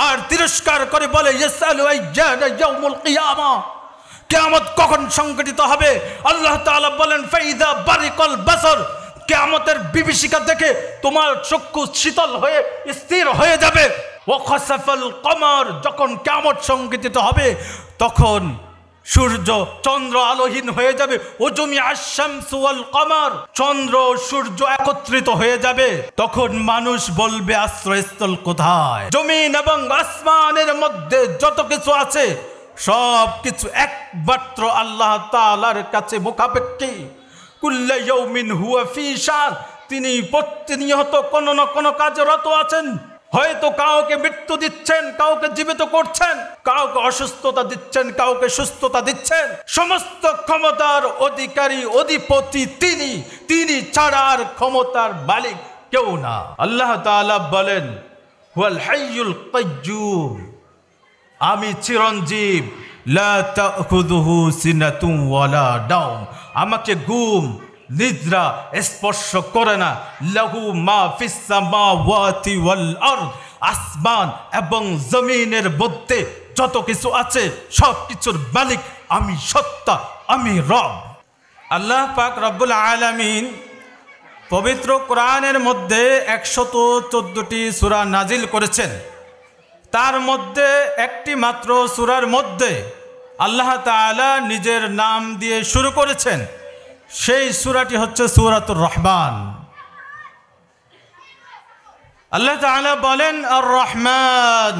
আর তিরস্কার করে বলে ইয়াসআলু আইয়ানা ইয়াউমুল কিয়ামা, কিয়ামত কখন সংঘটিত হবে? আল্লাহ তাআলা বলেন ফাইযা বারিকাল বাসর, কিয়ামতের বিভীষিকা দেখে তোমার চক্ষু শীতল হয়ে স্থির হয়ে যাবে। ওয়া খাসাফাল কমর, যখন কিয়ামত সংঘটিত হবে তখন সূর্য চন্দ্র আলোহীন হয়ে যাবে। ওজুমিআশ শামসু ওয়াল কমর, চন্দ্র সূর্য একত্রিত হয়ে যাবে। তখন মানুষ বলবে আশ্রয়স্থল কোথায়? জমিন এবং আসমানের মধ্যে যত কিছু আছে সব কিছু একমাত্র আল্লাহ তাআলার কাছে মুখাপেক্ষী। কুল্লু ইয়াউমিন হুয়া ফি শান, তিনি প্রতিনিয়ত কোনো না কোনো কাজে রত আছেন। হয়তো কাউকে মৃত্যু দিচ্ছেন, কাউকে জীবিত করছেন, কাউকে অসুস্থতা দিচ্ছেন, কাউকে সুস্থতা দিচ্ছেন। সমস্ত ক্ষমতার অধিকারী অধিপতি তিনি, তিনি ছাড়া আর ক্ষমতার মালিক কেউ না। আল্লাহ তাআলা বলেন হুয়াল হাইয়ুল কাইয়্যুম, আমি চিরঞ্জীব। লা তাখুযুহু সিনাতুন ওয়ালা নাওম, আমাকে ঘুম নিদ্রা স্পর্শ করে না। লাহু মা ফিস সামাওয়াতি ওয়াল আরদ, আসমান এবং জমিনের মধ্যে যত কিছু আছে সব কিছুর মালিক আমি সত্তা, আমি রব। আল্লাহ পাক রব্বুল আলামিন পবিত্র কোরআনের মধ্যে 114টি সূরা নাজিল করেছেন। তার মধ্যে একটি মাত্র সূরার মধ্যে আল্লাহ তাআলা নিজের নাম দিয়ে শুরু করেছেন। সেই সূরাটি হচ্ছে সূরাতুর রহমান। আল্লাহ তাআলা বলেন আর রহমান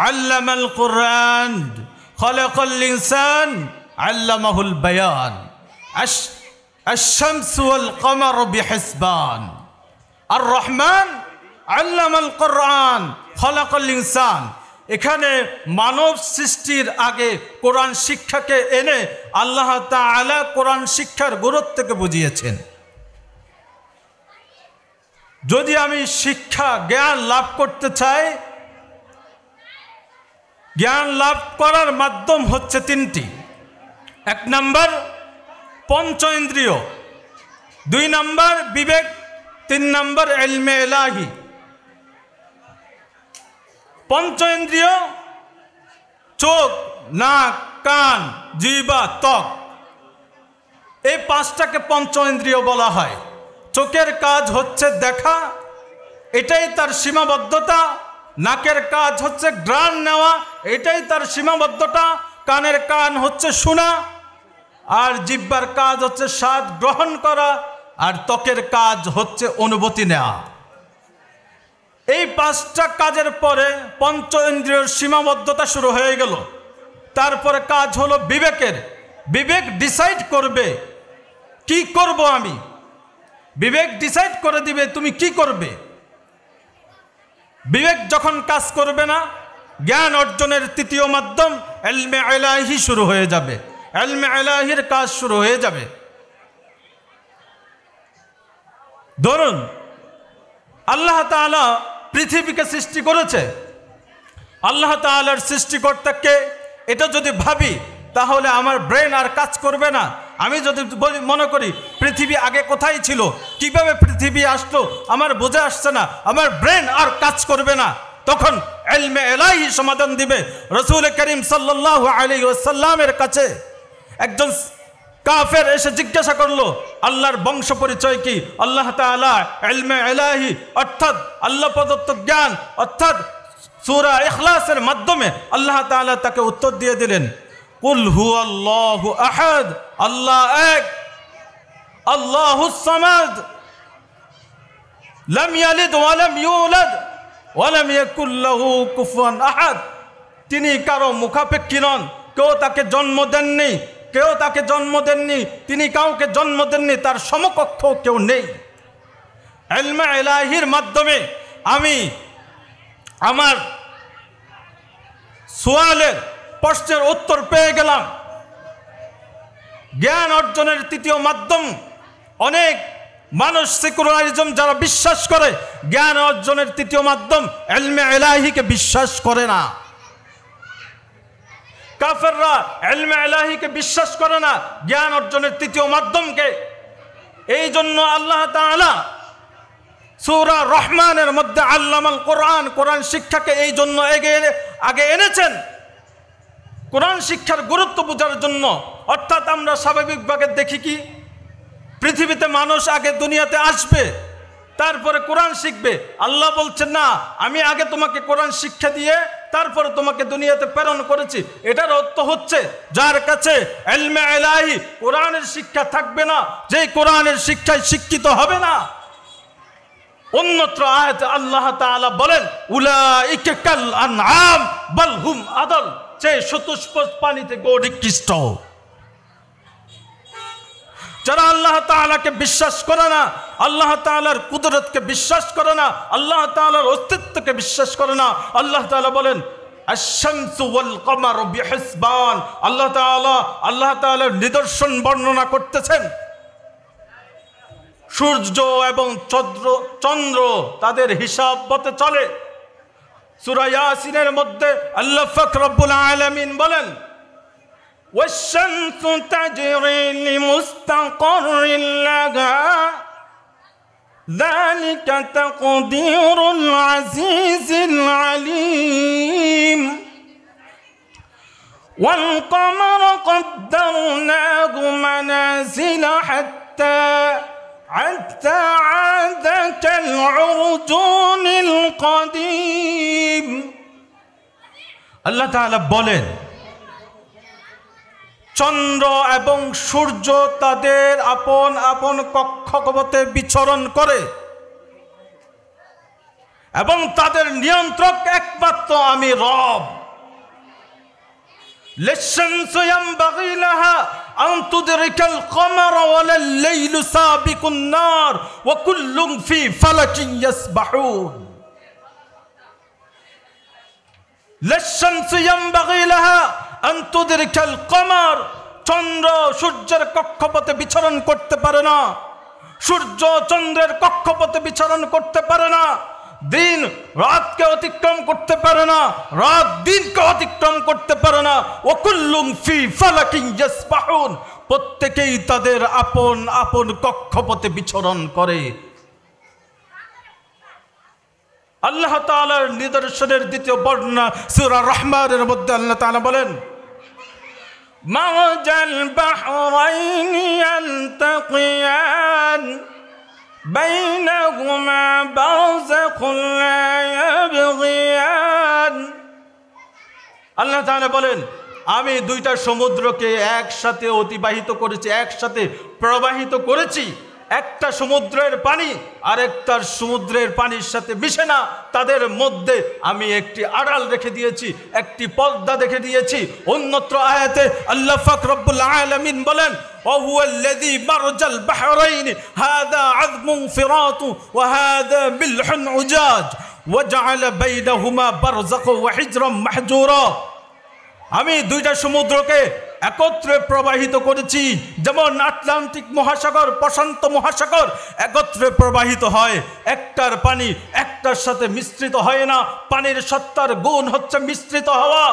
আল্লামাল কুরআন খালাকাল ইনসান আল্লামাহুল বায়ান আশ-শামসু ওয়াল কমর বিহিসবান। আর রহমান আল্লামাল কুরআন খালাকাল ইনসান, এখানে মানব সৃষ্টির আগে কোরআন শিক্ষাকে এনে আল্লাহ তাআলা কোরআন শিক্ষার গুরুত্বকে বুঝিয়েছেন। যদি আমি শিক্ষা জ্ঞান লাভ করতে চাই, জ্ঞান লাভ করার মাধ্যম হচ্ছে তিনটি। 1 নম্বর পঞ্চ ইন্দ্রিয়, 2 নম্বর বিবেক, 3 নম্বর ইলমে ইলাহি। পঞ্চ ইন্দ্রিয় চোখ, নাক, কান, জিহ্বা, ত্বক, এই 5টাকে পঞ্চ ইন্দ্রিয় বলা হয়। চোখের কাজ হচ্ছে দেখা, এটাই তার সীমাবদ্ধতা। নাকের কাজ হচ্ছে ঘ্রাণ নেওয়া, এটাই তার সীমাবদ্ধতা। কানের কান হচ্ছে শোনা, আর জিহ্বার কাজ হচ্ছে স্বাদ গ্রহণ করা, আর ত্বকের কাজ হচ্ছে অনুভূতি নেওয়া। এই 5টা কাজের পরে পঞ্চ ইন্দ্রিয়ের সীমাবদ্ধতা শুরু হয়ে গেল। তারপরে কাজ হলো বিবেকের। বিবেক ডিসাইড করবে কি করব আমি, বিবেক ডিসাইড করে দিবে তুমি কি করবে। বিবেক যখন কাজ করবে না, জ্ঞান অর্জনের তৃতীয় মাধ্যম ইলমে ইলাহি শুরু হয়ে যাবে, ইলমে ইলাহির কাজ শুরু হয়ে যাবে। ধরুন আল্লাহ তাআলা পৃথিবীকে সৃষ্টি করেছে, আল্লাহ তাআলার সৃষ্টিকর্তাকে এটা যদি ভাবি তাহলে আমার ব্রেন আর কাজ করবে না। আমি যদি মনে করি পৃথিবী আগে কোথায় ছিল, কিভাবে পৃথিবী আসলো, আমার বোঝা আসছে না, আমার ব্রেন আর কাজ করবে না। তখন ইলমে ইলাহি সমাধান দিবে। রাসূল করিম সাল্লাল্লাহু আলাইহি ওয়াসাল্লামের কাছে একজন কাফের এসে জিজ্ঞাসা করলো আল্লাহর বংশ পরিচয় কি। আল্লাহ তাআলা ইলমে ইলাহি অর্থাৎ আল্লাহ প্রদত্ত জ্ঞান অর্থাৎ সূরা ইখলাসের মাধ্যমে আল্লাহ তাআলা তাকে উত্তর দিয়ে দিলেন, কুল হুয়াল্লাহু আহাদ, আল্লাহ এক, আল্লাহুস সামাদ, লাম ইয়ালিদ ওয়া লাম ইউলাদ ওয়া লাম ইয়াকুল লাহু কুফুয়ান আহাদ। তিনি কারো মুখাপেক্ষী নন, কেউ তাকে জন্ম দেননি, কেউ তাকে জন্ম দেননি, তিনি কাউকে জন্ম দেননি, তার সমকক্ষ কেউ নেই। ইলমে ইলাহির মাধ্যমে আমি আমার সুয়ালের প্রশ্নের উত্তর পেয়ে গেলাম। জ্ঞান অর্জনের তৃতীয় মাধ্যম, অনেক মানুষ সেকুলারিজম যারা বিশ্বাস করে জ্ঞান অর্জনের তৃতীয় মাধ্যম ইলমে ইলাহিকে বিশ্বাস করে না। কাফেররা ইলমে ইলাহিকে বিশ্বাস করে না, জ্ঞান অর্জনের তৃতীয় মাধ্যমকে। এই জন্য আল্লাহ তাআলা সূরা রহমানের মধ্যে আল্লামাল কোরআন, কোরআন শিক্ষাকে এই জন্য আগে এনেছেন, কোরআন শিক্ষার গুরুত্ব বোঝার জন্য। অর্থাৎ আমরা স্বাভাবিকভাবে দেখি কি, পৃথিবীতে মানুষ আগে দুনিয়াতে আসবে, তারপরে কোরআন শিখবে। আল্লাহ বলছেন না, আমি আগে তোমাকে কোরআন শিক্ষা দিয়ে তারপরে তোমাকে দুনিয়াতে প্রেরণ করেছি। এটার অর্থ হচ্ছে যার কাছে ইলমে ইলাহি, কোরআনের শিক্ষা থাকবে না, যে কোরআনের শিক্ষায় শিক্ষিত হবে না। অন্যত্র আয়াতে আল্লাহ তাআলা বলেন, উলাইকা কাল আনআম বাল হুম আদল, সে চতুষ্পদ প্রাণী থেকে নিকৃষ্ট। যারা আল্লাহ তাআলাকে বিশ্বাস করে না, আল্লাহ তাআলার কুদরতকে বিশ্বাস করে না, আল্লাহ তাআলার অস্তিত্বকে বিশ্বাস করে না, আল্লাহ তাআলা বলেন আশ-শামসু ওয়াল কমারু বিহিসবান। আল্লাহ তাআলার নিদর্শন বর্ণনা করতেছেন, সূর্য এবং চন্দ্র তাদের হিসাব মতে চলে। সূরা ইয়াসিনের মধ্যে আল্লাহ পাক রব্বুল আলামিন বলেন, والشمس تجري لمستقر لها ذلك تقدير العزيز العليم والقمر قدرناه منازل حتى عاد كالعرجون القديم। আল্লাহ তাআলা বলেন, চন্দ্র এবং সূর্য তাদের আপন আপন কক্ষপথে বিচরণ করে এবং তাদের নিয়ন্ত্রক একমাত্র আমি রব। লিশ-শামসি ইয়ানবাগি লাহা আন তুদরিকাল কমারা ওয়ালাল লাইলু সাবিকুন নার ওয়া কুল্লুন ফি ফালাকিন ইয়াসবাহুন। লিশ-শামসি ইয়ানবাগি লাহা আন তুদরিকাল কমার, চন্দ্র সূর্যের কক্ষপথে বিচরণ করতে পারে না, সূর্য চন্দ্রের কক্ষপথে বিচরণ করতে পারে না, দিন রাতকে অতিক্রম করতে পারে না, রাত দিনকে অতিক্রম করতে পারে না। ওয়া কুল্লুন ফি ফালাকিন ইয়াসবাহুন, প্রত্যেকেই তাদের আপন আপন কক্ষপথে বিচরণ করে। আল্লাহ তাআলার নিদর্শনের দ্বিতীয় বর্ণনা সূরা রহমানের মধ্যে আল্লাহ তাআলা বলেন, মারজাল বাহরাইনি ইয়ালতাকিয়ান বাইনাহুমা বারযাখুন লা ইয়াবগিয়ান। আল্লাহ তাআলা বলেন, আমি দুইটা সমুদ্রকে একসাথে অতিবাহিত করেছি, একসাথে প্রবাহিত করেছি। একটা সমুদ্রের পানি আরেকটার সমুদ্রের পানির সাথে মিশে না, তাদের মধ্যে আমি একটি আড়াল রেখে দিয়েছি, একটি পর্দা রেখে দিয়েছি। অন্যত্র আয়াতে আল্লাহ পাক রব্বুল আলামিন বলেন, ওয়াহুয়াল্লাযী মারজাল বাহরাইন হাযা আযবুন ফিরাতু ওয়া হাযা মিলহুন উজাজ ওয়া জাআলা বাইনাহুমা বারযাখান ওয়া হিজরান মাহজুরা। আমি দুইটা সমুদ্রকে একত্রে প্রবাহিত করেছি, যেমন আটলান্টিক মহাসাগর, প্রশান্ত মহাসাগর একত্রে প্রবাহিত হয়, একটার পানি একটার সাথে মিশ্রিত হয় না। পানির সত্তার গুণ হচ্ছে মিশ্রিত হওয়া।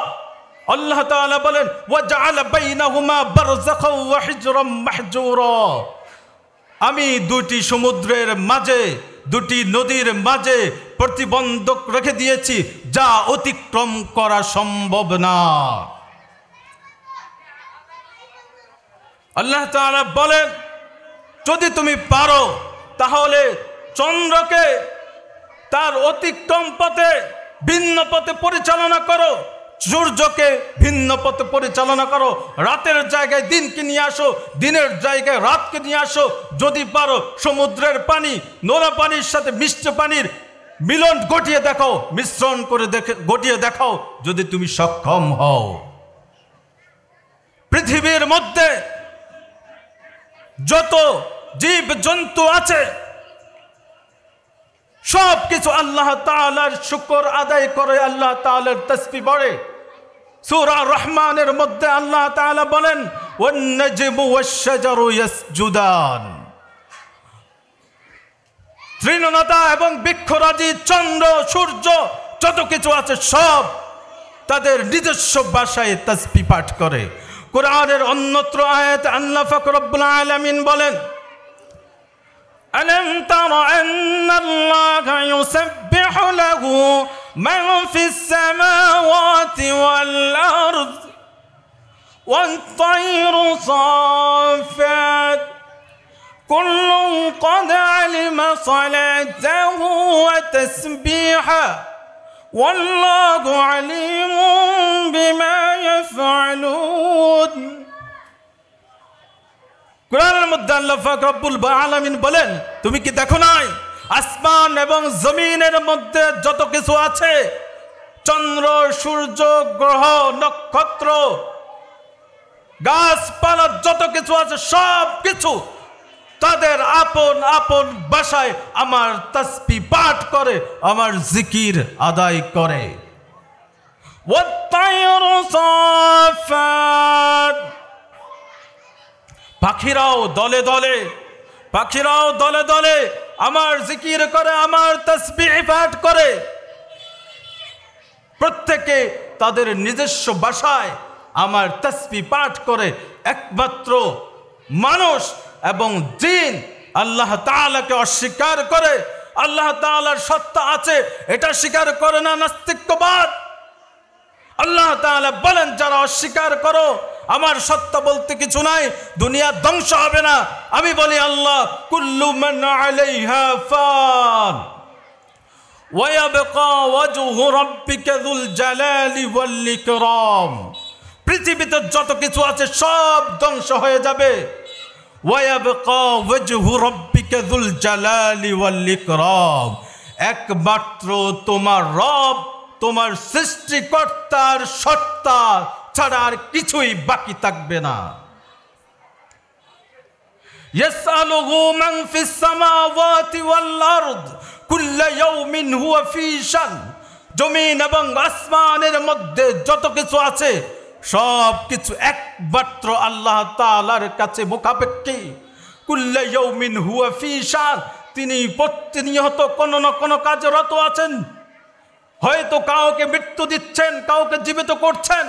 আল্লাহ তাআলা বলেন, ওয়া জাআলা বাইনাহুমা বারযাখান ওয়া হিজরান মাহজুরা। আমি দুটি সমুদ্রের মাঝে, দুটি নদীর মাঝে প্রতিবন্ধক রেখে দিয়েছি, যা অতিক্রম করা সম্ভব না। আল্লাহ তাআলা বলেন, যদি তুমি পারো তাহলে চন্দ্রকে তার অতিক্রম পথে ভিন্ন পথে পরিচালনা করো, সূর্যকে ভিন্ন পথে পরিচালনা করো, রাতের জায়গায় দিনকে নিয়ে আসো, দিনের জায়গায় রাতকে নিয়ে আসো। যদি পারো সমুদ্রের পানি নোনা পানির সাথে মিষ্টি পানির মিলন ঘটিয়ে দেখাও, মিশ্রণ করে ঘটিয়ে দেখাও, যদি তুমি সক্ষম হও। পৃথিবীর মধ্যে যত জীব জন্তু আছে সব কিছু আল্লাহ তাআলার শুকর আদায় করে, আল্লাহ তাআলার তাসবিহ পড়ে। সূরা রহমানের মধ্যে আল্লাহ তাআলা বলেন, ওয়ান নাজমু ওয়াশ-শাজারু ইয়াসজুদান। তৃণলতা এবং বৃক্ষরাজি, চন্দ্র সূর্য যত কিছু আছে সব তাদের নিজস্ব ভাষায় তাসবিহ পাঠ করে। কোরআনের অন্যত্র আয়াতে আল্লাহ পাক রব্বুল আলামিন বলেন, ألم تر أن الله يسبح له من في السماوات والأرض والطير صافات كل قد علم صلاته وتسبيحه والله عليم بما يفعلون কুরআনের মধ্যে আল্লাহ পাক রব্বুল আলামিন বলেন, তুমি কি দেখো নাই আসমান এবং জমিনের মধ্যে যত কিছু আছে, চন্দ্র, সূর্য, গ্রহ, নক্ষত্র, গাছপালা, যত কিছু আছে সব কিছু তাদের আপন আপন ভাষায় আমার তাসবিহ পাঠ করে, আমার জিকির আদায় করে। ওয়াত-তায়রু সাফাত, পাখিরাও দলে দলে, পাখিরাও দলে দলে আমার জিকির করে, আমার তাসবিহ পাঠ করে। প্রত্যেকে তাদের নিজস্ব ভাষায় আমার তাসবিহ পাঠ করে। একমাত্র মানুষ এবং জিন আল্লাহ তাআলাকে অস্বীকার করে, আল্লাহ তাআলার সত্তা আছে এটা স্বীকার করে না, নাস্তিক্যবাদ। আল্লাহ তাআলা বলেন, যারা অস্বীকার করো আমার সত্তা বলতে কিছু নাই, দুনিয়া ধ্বংস হবে না। আমি বলি আল্লাহ কুল্লু মান আলাইহা ফান ওয়া ইয়াবকা ওয়াজহু রাব্বিকা যুল জালালি ওয়াল ইকরাম, পৃথিবীতে যত কিছু আছে সব ধ্বংস হয়ে যাবে। ওয়া ইয়াবকা ওয়াজহু রাব্বিকা যুল জালালি ওয়াল ইকরাম, একমাত্র তোমার রব, তোমার সৃষ্টিকর্তার সত্তা ছাড়া আর কিছুই বাকি থাকবে না। ইয়াসআলুহু মান ফিস সামাওয়াতি ওয়াল আরদ কুল্লু ইয়াউমিন হুয়া ফী শান, জমিন এবং আসমানের মধ্যে যত কিছু আছে সব কিছু একমাত্র আল্লাহ তাআলার কাছে মুখাপেক্ষী। কুল্লু ইয়াউমিন হুয়া ফী শান, তিনি প্রতিনিয়ত কোনো না কোনো কাজে রত আছেন। হয়তো কাউকে মৃত্যু দিচ্ছেন, কাউকে জীবিত করছেন,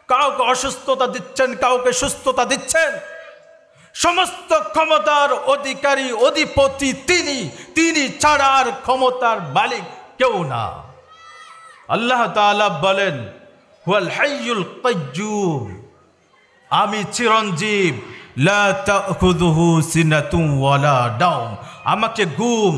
কাউকে অসুস্থতা দিচ্ছেন, কাউকে সুস্থতা দিচ্ছেন। সমস্ত ক্ষমতার অধিকারী অধিপতি তিনি, তিনি ছাড়া আর ক্ষমতার মালিক কেউ না। আল্লাহ তাআলা বলেন হুয়াল হাইয়ুল কাইয়্যুম, আমি চিরঞ্জীব, লা তাখুযুহু সিনাতুন ওয়ালা নাওম, আমাকে ঘুম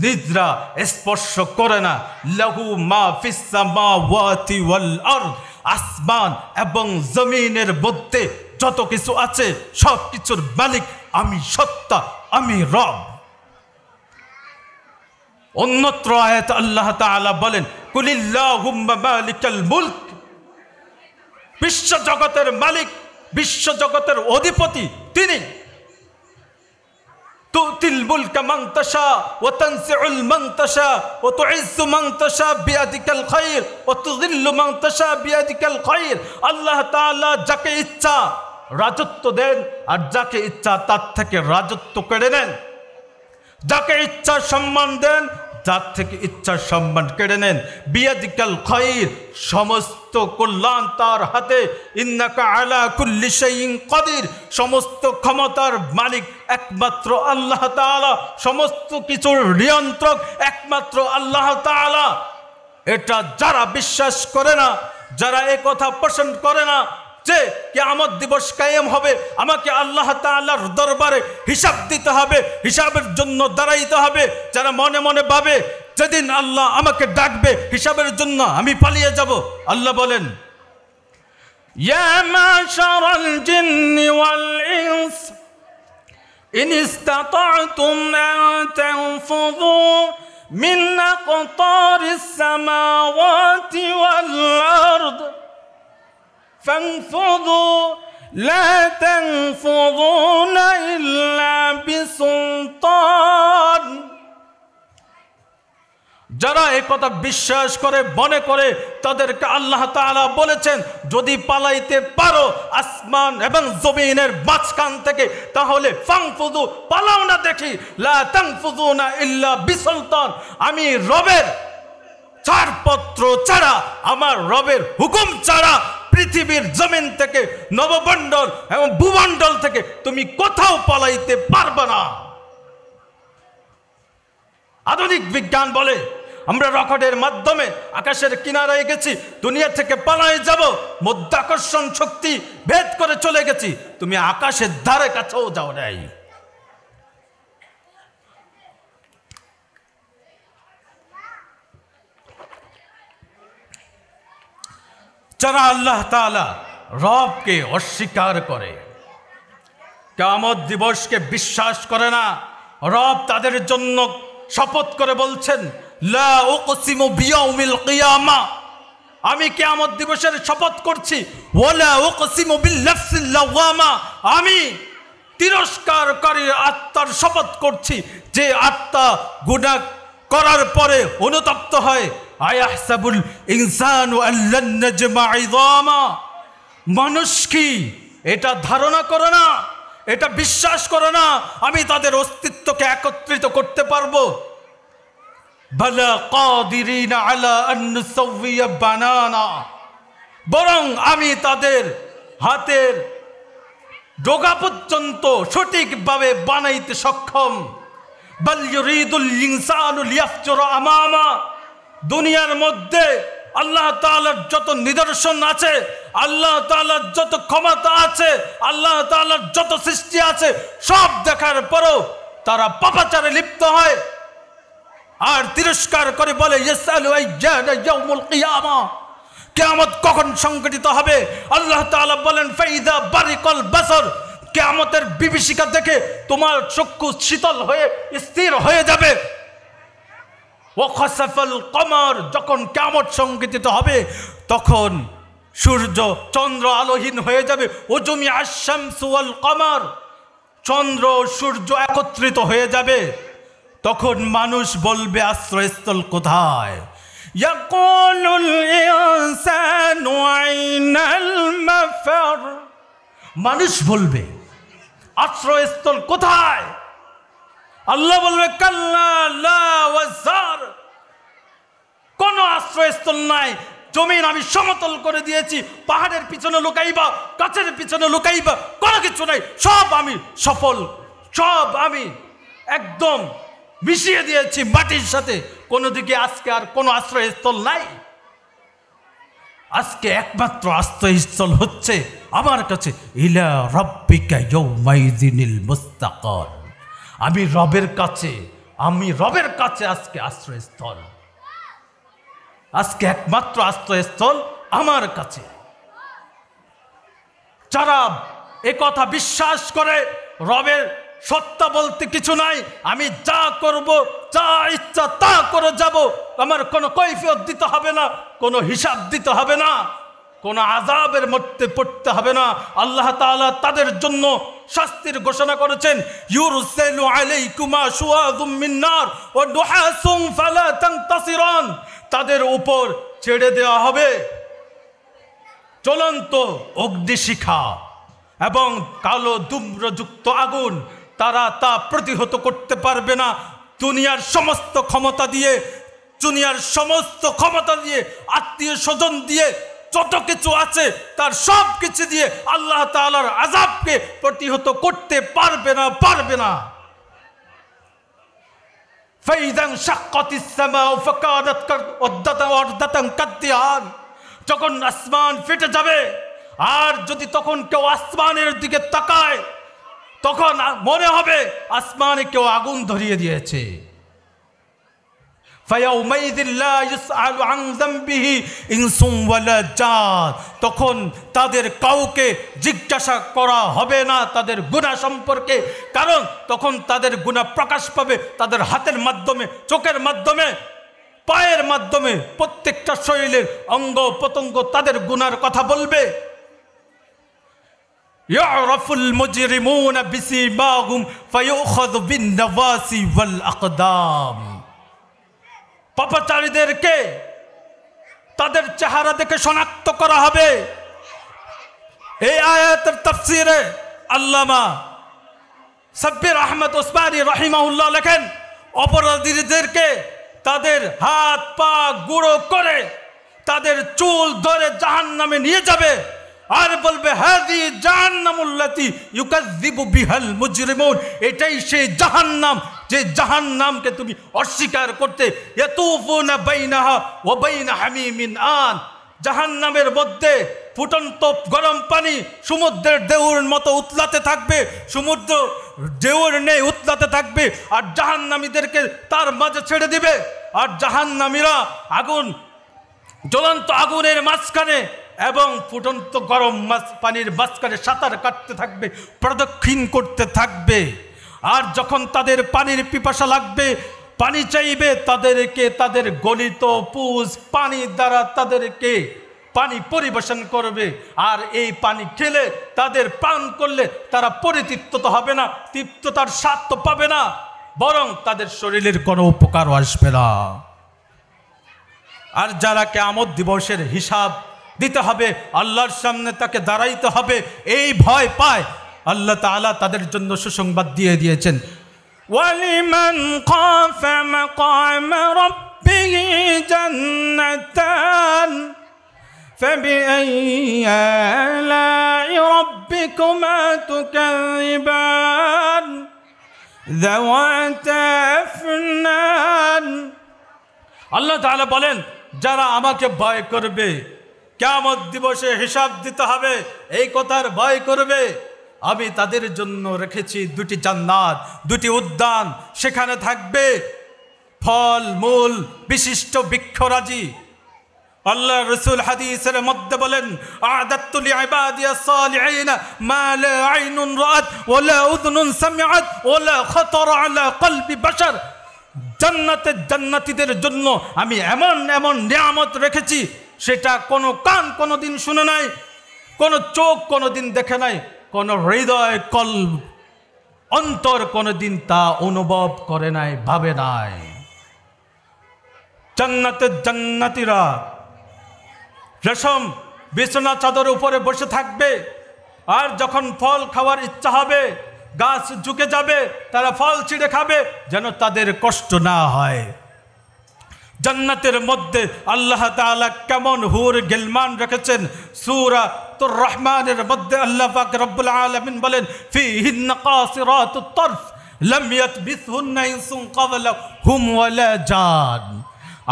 নিদ্রা স্পর্শ করে না। লাহু মা ফিস সামাওয়াতি ওয়াল আরদ, আসমান এবং জমিনের মধ্যে যত কিছু আছে সব কিছুর মালিক আমি, সত্তা আমি, রব। অন্যত্র আয়াত আল্লাহ তাআলা বলেন কুলিল্লাহুম্মা মালিকাল মুলক, বিশ্ব জগতের মালিক, বিশ্ব জগতের অধিপতি তিনি। তুতিল মুলকা মান তাশা ওয়া তানসিউল মান তাশা ওয়া তুইজ্জু মান তাশা বিয়াদিকাল খায়র ওয়া তুযিল্লু মান তাশা বিয়াদিকাল খায়র। আল্লাহ তাআলা যাকে ইচ্ছা রাজত্ব দেন আর যাকে ইচ্ছা তার থেকে রাজত্ব কেড়ে নেন, যাকে ইচ্ছা সম্মান দেন, যার থেকে ইচ্ছা সম্মান কেড়ে নেন। বিয়াদিকাল খায়র, সমস্ত কল্যাণ তার হাতে। ইন্নাকা আলা কুল্লি শাইইন কাদির, সমস্ত ক্ষমতার মালিক একমাত্র আল্লাহ তাআলা, সমস্ত কিছুর নিয়ন্ত্রক একমাত্র আল্লাহ তাআলা। এটা যারা বিশ্বাস করে না, যারা এই কথা পোষণ করে না যে কিয়ামত দিবস কায়েম হবে, আমাকে আল্লাহ তাআলার দরবারে হিসাব দিতে হবে, হিসাবের জন্য দাঁড়াইতে হবে, যারা মনে মনে ভাবে যেদিন আল্লাহ আমাকে ডাকবে হিসাবের জন্য আমি পালিয়ে যাব, আল্লাহ বলেন ইয়া মাশারাল জিন্নি ওয়াল ইনস ইন ইসতাতা'তুম আন তানফুযু মিন আকতারিস সামাওয়াতি ওয়াল আরদ فانفضوا لا تنفضون إلا بسلطان। যারা এই কথা বিশ্বাস করে মনে করে তাদেরকে আল্লাহ তাআলা বলেছেন যদি পালাইতে পারো আসমান এবং জমিনের মাঝখান থেকে তাহলে ফানফুযু, পালাও না দেখি। লা তানফুযুনা ইল্লা বিসুলতান, আমি রবের ছাড়পত্র ছাড়া, আমার রবের হুকুম ছাড়া পৃথিবীর জমিন থেকে, নবমণ্ডল এবং ভূমণ্ডল থেকে তুমি কোথাও পালাইতে পারবে না। আধুনিক বিজ্ঞান বলে আমরা রকেটের মাধ্যমে আকাশের কিনারায় গেছি, দুনিয়া থেকে পালায়ে যাব, মাধ্যাকর্ষণ শক্তি ভেদ করে চলে গেছি। তুমি আকাশের ধারে কাছেও যাও নাই। যারা আল্লাহ তাআলা রবকে অস্বীকার করে, কিয়ামত দিবসকে বিশ্বাস করে না, রব তাদের জন্য শপথ করে বলছেন, লা উকসিমু বিয়াউমিল কিয়ামা, আমি কিয়ামত দিবসের শপথ করছি, ওয়ালা উকসিমু বিল নাফসিল লাওয়ামা, আমি তিরস্কারকারী আত্মার শপথ করছি, যে আত্মা গুনাহ করার পরে অনুতপ্ত হয়। আয়াহসাবুল ইনসানু আল্লান নাজমা ইযামা, মানুষ কি এটা ধারণা করে না, এটা বিশ্বাস করে না আমি তাদের অস্তিত্বকে একত্রিত করতে পারবো? বালা কাদিরিনা আলা আন নুসাউইয়া বানানা, বরং আমি তাদের হাতের ডগা পর্যন্ত সঠিকভাবে বানাইতে সক্ষম। বাল ইউরিদুল ইনসানু লিয়াফজুরা আমামা, দুনিয়ার মধ্যে আল্লাহ তাআলার যত নিদর্শন আছে, আল্লাহ তাআলার যত ক্ষমতা আছে, আল্লাহ তাআলার যত সৃষ্টি আছে, সব দেখার পরও তারা পাপাচারে লিপ্ত হয় আর তিরস্কার করে বলে ইয়াসআলু আইয়ানা ইয়াউমুল কিয়ামা, কিয়ামত কখন সংঘটিত হবে? আল্লাহ তাআলা বলেন ফাইদা বারিকাল বাসর, কিয়ামতের বিভীষিকা দেখে তোমার চক্ষু শীতল হয়ে স্থির হয়ে যাবে। ওয়াখাসাফাল কমর, যখন কিয়ামত সংঘটিত হবে তখন সূর্য চন্দ্র আলোহীন হয়ে যাবে। ওজুমি আশ-শামসু ওয়াল কমর, চন্দ্র সূর্য একত্রিত হয়ে যাবে। তখন মানুষ বলবে আশ্রয়স্থল কোথায়? ইয়াকুলুল ইনসানু আইনাল মাফার, মানুষ বলবে আশ্রয়স্থল কোথায়? আল্লাহ বলবে কাল্লা লা ওয়াজার, কোন আশ্রয়স্থল নাই, জমিন আমি সমতল করে দিয়েছি, পাহাড়ের পিছনে লুকাইবা, গাছের পিছনে লুকাইবা, কোনো কিছু নাই, সব আমি সফল, সব আমি একদম মিশিয়ে দিয়েছি মাটির সাথে, কোনো দিকে আজকে আর কোনো আশ্রয়স্থল নাই। আজকে একমাত্র আশ্রয়স্থল হচ্ছে আমার কাছে, ইলা রাব্বিকা ইয়াউমাইযিনিল মুস্তাকার, আমি রবের কাছে, আমি রবের কাছে আজকে আশ্রয়স্থল, আজকে একমাত্র আশ্রয়স্থল আমার কাছে। যারা একথা বিশ্বাস করে রবের সত্তা বলতে কিছু নাই, আমি যা করব, যা ইচ্ছা তা করে যাব, আমার কোনো কৈফিয়ত দিতে হবে না, কোনো হিসাব দিতে হবে না, কোনো আযাবের মধ্যে পড়তে হবে না। আল্লাহ তাআলা তাদের জন্য শাস্তির ঘোষণা করেছেন, ইউরসালু আলাইকুমা শুওয়াযুম মিন নার ওয়া নুহাসুম ফালা তানতাসিরান, তাদের উপর ছেড়ে দেওয়া হবে চলন্ত অগ্নিশিখা এবং কালো ধূম্রযুক্ত আগুন, তারা তা প্রতিহত করতে পারবে না। দুনিয়ার সমস্ত ক্ষমতা দিয়ে, দুনিয়ার সমস্ত ক্ষমতা দিয়ে, আত্মীয় স্বজন দিয়ে, যত কিছু আছে তার সব কিছু দিয়ে আল্লাহ তাআলার আযাবকে প্রতিহত করতে পারবে না, পারবে না। ফাইদান শাক্কাতিস সামাউ ফাকাদাত ওয়ারদাতান কাদ্দিয়ান, যখন আসমান ফেটে যাবে, আর যদি তখন কেউ আসমানের দিকে তাকায় তখন মনে হবে আসমানে কেউ আগুন ধরিয়ে দিয়েছে। ফায়াউমাইযিল লা ইউসআলু আন যামবিহি ইনসুম ওয়ালা জান, তখন তাদের কাউকে জিজ্ঞাসা করা হবে না তাদের গুনাহ সম্পর্কে, কারণ তখন তাদের গুনাহ প্রকাশ পাবে তাদের হাতের মাধ্যমে, চোখের মাধ্যমে, পায়ের মাধ্যমে, প্রত্যেকটা শরীরের অঙ্গ প্রত্যঙ্গ তাদের গুনার কথা বলবে। ইয়ারাফুল মুজরিমুনা বিসিমাহুম ফায়ুখাযু বিন-নাওয়াসি ওয়াল আকদাম, পাপাচারীদেরকে তাদের চেহারা দেখে শনাক্ত করা হবে। এই আয়াতের তাফসীরে আল্লামা সাব্বির আহমদ ওসমানী রাহিমাহুল্লাহ লেখেন, অপরাধীদেরকে তাদের হাত পা গুঁড়ো করে তাদের চুল ধরে জাহান্নামে নিয়ে যাবে আর বলবে হাযি জাহান্নামুল্লাতী ইউকাযযিবু বিহাল মুজরিমুন, এটাই সেই জাহান্নাম যে জাহান্নামকে তুমি অস্বীকার করতে, ইয়াতুফুনা বাইনাহা ওয়া বাইনা হামিমিন আন, জাহান্নামের মধ্যে ফুটন্ত গরম পানি সমুদ্রের ঢেউর মতো উতলাতে থাকবে, সমুদ্র ঢেউর নেই উতলাতে থাকবে, আর জাহান্নামীদেরকে তার মাঝে ছেড়ে দিবে। আর জাহান্নামীরা আগুন, জ্বলন্ত আগুনের মাঝখানে এবং ফুটন্ত গরম পানির মাঝখানে সাঁতার কাটতে থাকবে, প্রদক্ষিণ করতে থাকবে। আর যখন তাদের পানির পিপাসা লাগবে, পানি চাইবে, তাদেরকে তাদের গলিত পুজ পানি দ্বারা তাদেরকে পানি পরিবেশন করবে। আর এই পানি খেলে, তাদের পান করলে তারা পরিতৃপ্ত হবে না, তৃপ্ততার স্বাদ তো পাবে না, বরং তাদের শরীরের কোনো উপকারও আসবে না। আর যারা কিয়ামত দিবসের হিসাব দিতে হবে, আল্লাহর সামনে তাকে দাঁড়াইতে হবে, এই ভয় পায়, আল্লাহ তাআলা তাদের জন্য সুসংবাদ দিয়ে দিয়েছেন, ওয়ালিমান খাফা মাকাম রাব্বিহি জান্নাতান ফাবিআইয়ি আলাই রাব্বিকুমা তুকাযিবান যাওয়াতা আফনান। আল্লাহ তাআলা বলেন, যারা আমাকে ভয় করবে, কিয়ামত দিবসে হিসাব দিতে হবে এই কথার ভয় করবে, আমি তাদের জন্য রেখেছি দুটি জান্নাত, দুটি উদ্যান, সেখানে থাকবে ফল মূল বিশিষ্ট বৃক্ষরাজি। আল্লাহ রাসূল হাদিসের মধ্যে বলেন, আ'দাতু লিইবাদিয়াস সালিহিন মা লা আইনুন রাআত ওয়া লা উযুনুন সামিআত ওয়া লা খাতারা আলা কলবি বাশার। জান্নাতের জান্নাতীদের জন্য আমি এমন এমন নিয়ামত রেখেছি, সেটা কোনো কান কোনোদিন শুনে নাই, কোনো চোখ কোনোদিন দেখে নাই, কোনো হৃদয় কলব অন্তর কোনোদিন তা অনুভব করে নাই, ভাবে নাই। জান্নাতের জান্নাতীরা রেশম বিছানা চাদর উপরে বসে থাকবে, আর যখন ফল খাওয়ার ইচ্ছা হবে, গাছ ঝুঁকে যাবে, তারা ফল ছিঁড়ে খাবে যেন তাদের কষ্ট না হয়। জান্নাতের মধ্যে আল্লাহ তাআলা কেমন হুর গিলমান রেখেছেন, সূরাতুর রহমানের মধ্যে আল্লাহ পাক রব্বুল আলামিন বলেন, ফীহিন্না কাসিরাতুত তরফ লাম ইয়াতবিসহুন্না ইনসুন ক্বাবলাহুম ওয়ালা জান।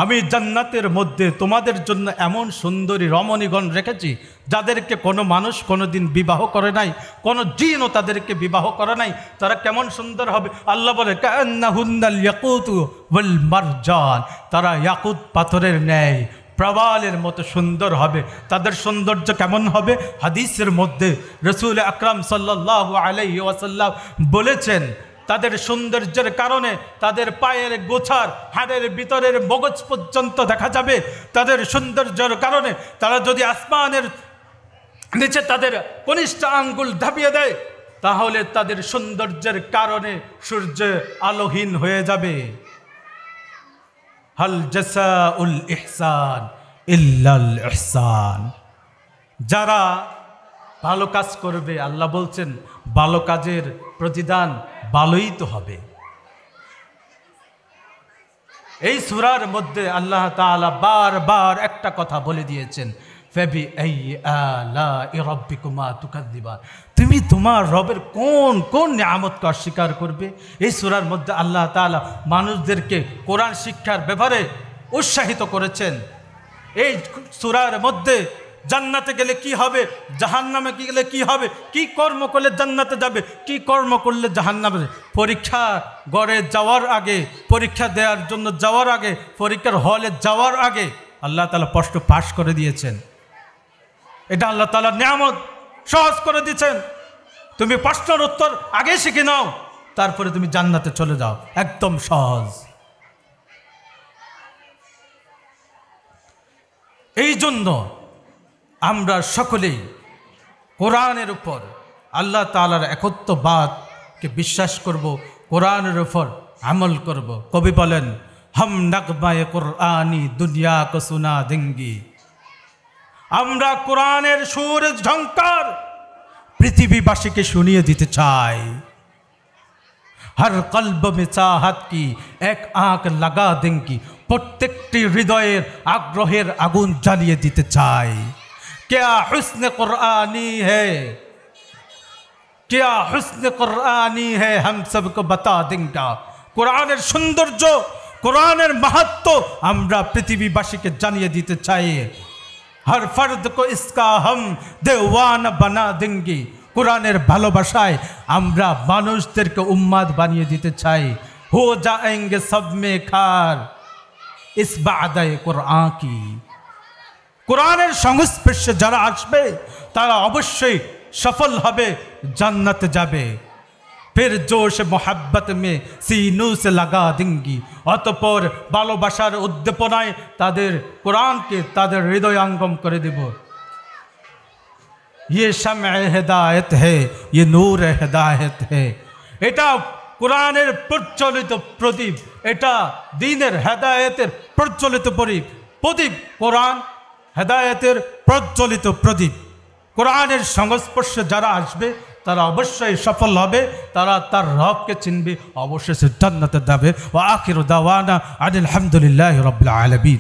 আমি জান্নাতের মধ্যে তোমাদের জন্য এমন সুন্দরী রমণীগণ রেখেছি, যাদেরকে কোনো মানুষ কোনোদিন বিবাহ করে নাই, কোনো জিনও তাদেরকে বিবাহ করে নাই। তারা কেমন সুন্দর হবে, আল্লাহ বলে, কান্নাহুন্নাল ইয়াকুতু ওয়াল মারজান, তারা ইয়াকুত পাথরের ন্যায় প্রবালের মতো সুন্দর হবে। তাদের সৌন্দর্য কেমন হবে? হাদিসের মধ্যে রাসূল আকরাম সাল্লাল্লাহু আলাইহি ওয়াসাল্লাম বলেছেন, তাদের সৌন্দর্যের কারণে তাদের পায়ের গোছার হাড়ের ভিতরের মগজ পর্যন্ত দেখা যাবে। তাদের সৌন্দর্যের কারণে তারা যদি আসমানের নিচে তাদের কনিষ্ঠ আঙ্গুল ঢাপিয়ে দেয়, তাহলে তাদের সৌন্দর্যের কারণে সূর্য আলোহীন হয়ে যাবে। হাল জাযাউল ইহসান ইল্লাল ইহসান। যারা ভালো কাজ করবে, আল্লাহ বলছেন ভালো কাজের প্রতিদান ভালোই তো হবে। এই সূরার মধ্যে আল্লাহ তাআলা বারবার একটা কথা বলে দিয়েছেন, ফাবিআইয়ি আলাই রাব্বিকুমা তুকাযিবান। তুমি তোমার রবের কোন কোন নিয়ামতকে অস্বীকার করবে? এই সূরার মধ্যে আল্লাহ তাআলা মানুষদেরকে কোরআন শিক্ষার ব্যাপারে উৎসাহিত করেছেন। এই সূরার মধ্যে জান্নাতে গেলে কি হবে, জাহান্নামে গেলে কি হবে, কি কর্ম করলে জান্নাতে যাবে, কি কর্ম করলে জাহান্নামে। পরীক্ষা ঘরে যাওয়ার আগে, পরীক্ষা দেওয়ার জন্য যাওয়ার আগে, পরীক্ষার হলে যাওয়ার আগে আল্লাহ তাআলা প্রশ্ন পাশ করে দিয়েছেন। এটা আল্লাহ তাআলার নিয়ামত, সহজ করে দিয়েছেন। তুমি প্রশ্নের উত্তর আগে শিখে নাও, তারপরে তুমি জান্নাতে চলে যাও, একদম সহজ। এই জন্য আমরা সকলেই কোরআনের উপর আল্লাহ তাআলার একত্ববাদকে বিশ্বাস করব, কোরআনের উপর আমল করব। কবি বলেন, হাম নগমায়ে কুরআনি দুনিয়া কো সুনা দেঙ্গি। আমরা কোরআনের সুর ঝংকার পৃথিবীবাসীকে শুনিয়ে দিতে চাই। হর কলব মে চাহত কি এক আঁখ লাগা দেঙ্গি। প্রত্যেকটি হৃদয়ের আগ্রহের আগুন জ্বালিয়ে দিতে চাই। क्या हुस्न कुरआनी है, क्या हुस्न कुरआनी है, हम सबको बता देंगे। কোরআনের সৌন্দর্য, কোরআনের মাহাত্ম্য আমরা পৃথিবীবাসীকে জানিয়ে দিতে চাই। হর ফর্দ কো ইসকা হম দেওয়ানা বানা দেঙ্গি। কোরআনের ভালোবাসায় আমরা মানুষদেরকে উম্মাদ বানিয়ে দিতে চাই। হো যায়েঙ্গে সব মে খার ইস বাদায়ে কোরআন কি। কোরআনের সংস্পর্শে যারা আসবে তারা অবশ্যই সফল হবে, জান্নাতে যাবে। ফির জোশ মোহাব্বত মে সিনু সে লাগা দেঙ্গি। অতঃপর ভালোবাসার উদ্দীপনায় তাদের কোরআনকে তাদের হৃদয়াঙ্গম করে দেব। ये शम्अ हिदायत है, ये नूर हिदायत है। এটা কোরআনের প্রজ্বলিত প্রদীপ, এটা দ্বীনের হেদায়েতের প্রজ্বলিত প্রদীপ। কোরআন হেদায়েতের প্রজ্বলিত প্রদীপ। কোরআনের সংস্পর্শে যারা আসবে তারা অবশ্যই সফল হবে, তারা তার রবকে চিনবে, অবশ্যই জান্নাতে যাবে। ওয়া আখিরু দাওয়ানা আনিল হামদুলিল্লাহি রাব্বিল আলামিন।